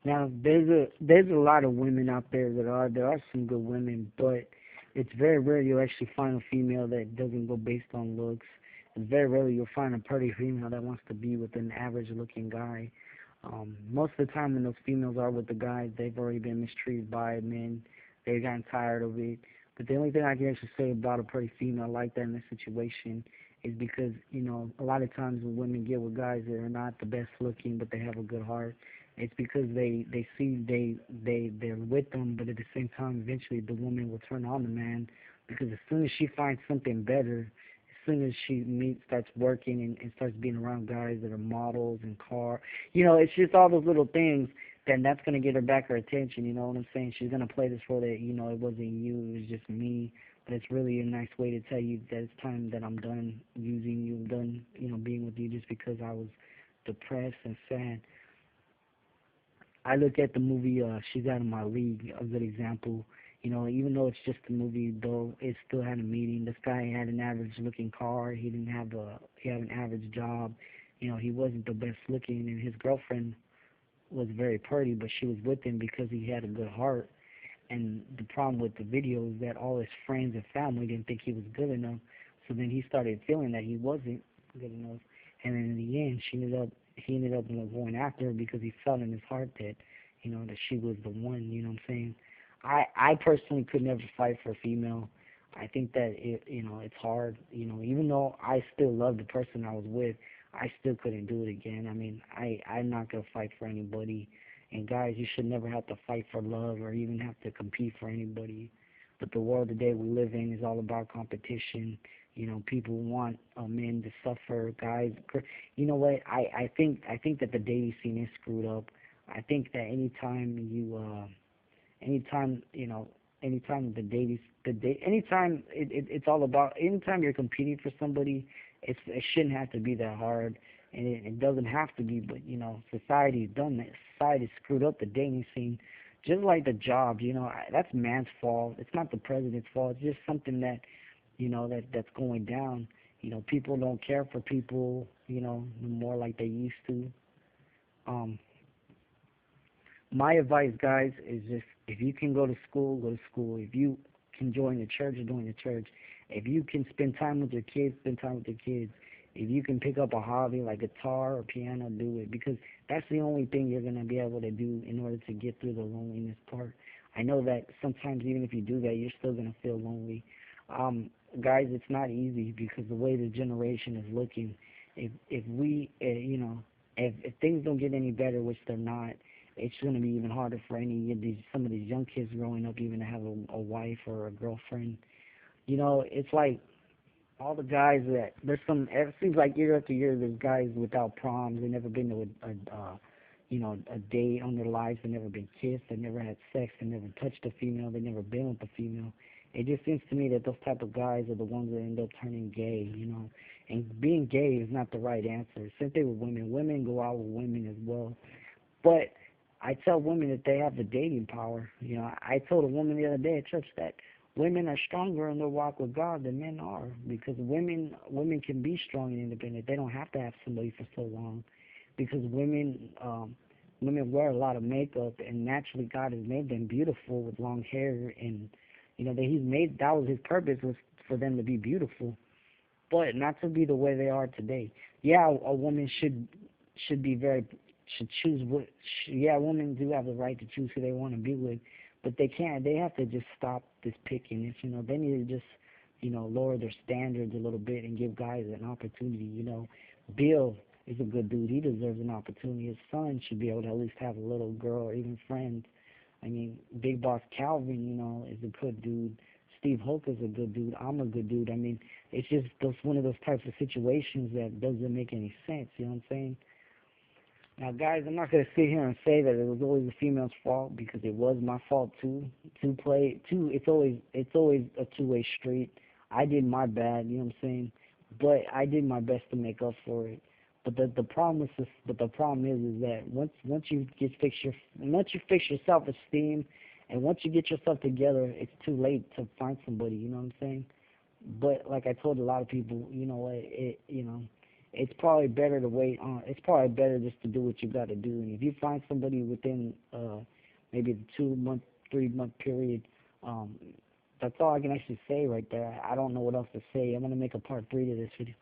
Now there's a lot of women out there are some good women, but it's very rare you'll actually find a female that doesn't go based on looks. It's very rare you'll find a pretty female that wants to be with an average looking guy. Most of the time when those females are with the guys, they've already been mistreated by men. They've gotten tired of it. But the only thing I can actually say about a pretty female like that in this situation is because, a lot of times when women get with guys that are not the best looking, but they have a good heart, it's because they see they're with them, but at the same time, eventually the woman will turn on the man because as soon as she finds something better, as soon as starts working and starts being around guys that are models and it's just all those little things. Then that's gonna get her back her attention. You know what I'm saying? She's gonna play this role that it wasn't you, it was just me. But it's really a nice way to tell you that it's time that I'm done using you, I'm done, being with you just because I was depressed and sad. I look at the movie She's Out of My League, a good example. Even though it's just a movie, though it still had a meaning. This guy had an average looking car. He had an average job. He wasn't the best looking, and his girlfriend was very pretty, but she was with him because he had a good heart. And the problem with the video is that all his friends and family didn't think he was good enough. So then he started feeling that he wasn't good enough. And then in the end, he ended up going after her because he felt in his heart that, that she was the one. You know what I'm saying? I personally could never fight for a female. I think that it's hard. Even though I still love the person I was with, I still couldn't do it again. I mean, I'm not gonna fight for anybody. And guys, you should never have to fight for love or even have to compete for anybody. But the world today we live in is all about competition. People want men to suffer. Guys, you know what? I think that the dating scene is screwed up. I think that anytime anytime anytime it's all about anytime you're competing for somebody, it shouldn't have to be that hard, and it doesn't have to be. But society's done that. Society screwed up the dating scene, just like the job. That's man's fault. It's not the president's fault. It's just something that that's going down. People don't care for people more like they used to. um my advice, guys, is just if you can go to school, go to school. If you can join the church, join the church. If you can spend time with your kids, spend time with your kids. If you can pick up a hobby like guitar or piano, do it because that's the only thing you're gonna be able to do in order to get through the loneliness part. I know that sometimes even if you do that, you're still gonna feel lonely. Guys, it's not easy because the way the generation is looking, if we, if things don't get any better, which they're not, it's going to be even harder for some of these young kids growing up even to have a wife or a girlfriend. It's like all the guys that it seems like year after year there's guys without proms. They never been to a date on their lives. They never been kissed. They never had sex. They never touched a female. They never been with a female. It just seems to me that those type of guys are the ones that end up turning gay. And being gay is not the right answer. Same thing with women. Women go out with women as well. But I tell women that they have the dating power. I told a woman the other day at church that women are stronger in their walk with God than men are because women can be strong and independent. They don't have to have somebody for so long because women wear a lot of makeup and naturally God has made them beautiful with long hair and that was his purpose was for them to be beautiful, but not to be the way they are today. Yeah, a woman should be very should choose yeah, women do have the right to choose who they want to be with, but they have to just stop this pickiness. They need to just lower their standards a little bit and give guys an opportunity. Bill is a good dude. He deserves an opportunity. His son should be able to at least have a little girl or even friends. I mean, Big Boss Calvin, is a good dude. Steve Hoke is a good dude. I'm a good dude. I mean, it's just one of those types of situations that doesn't make any sense. You know what I'm saying? Now, guys, I'm not gonna sit here and say that it was always the female's fault because it was my fault too. It's always a two-way street. I did my bad, you know what I'm saying, but I did my best to make up for it. But the problem is that once you fix your self-esteem, and once you get yourself together, it's too late to find somebody. You know what I'm saying? But like I told a lot of people, you know what, it's probably better to wait on. It's probably better just to do what you got to do. And if you find somebody within maybe the 2 month, 3 month period, um, that's all I can actually say right there. I don't know what else to say. I'm gonna make a part 3 to this video.